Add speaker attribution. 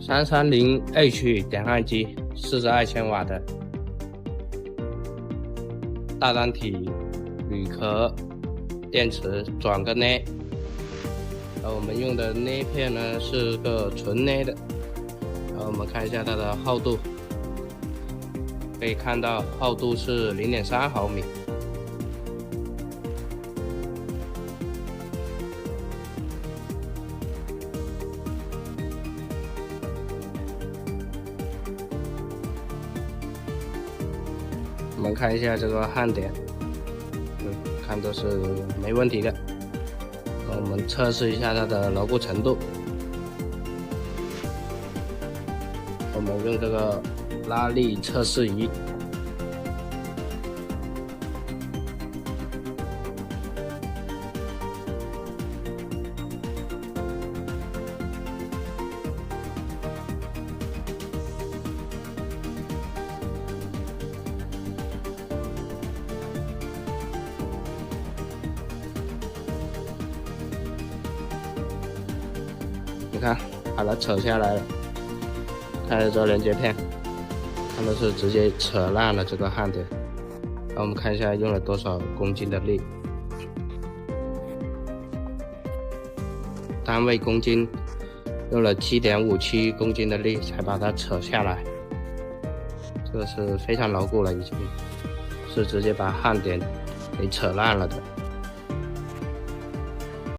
Speaker 1: 330H 点焊机，42千瓦的大单体铝壳电池，转个镍。我们用的镍片呢是个纯镍的。我们看一下它的厚度，可以看到厚度是0.3毫米。我们看一下这个焊点，看都是没问题的。我们测试一下它的牢固程度。我们用这个拉力测试仪，你看，把它扯下来了。看这连接片，看的是直接扯烂了这个焊点。那我们看一下用了多少公斤的力，单位公斤，用了7.57公斤的力才把它扯下来。这个是非常牢固了，已经是直接把焊点给扯烂了的。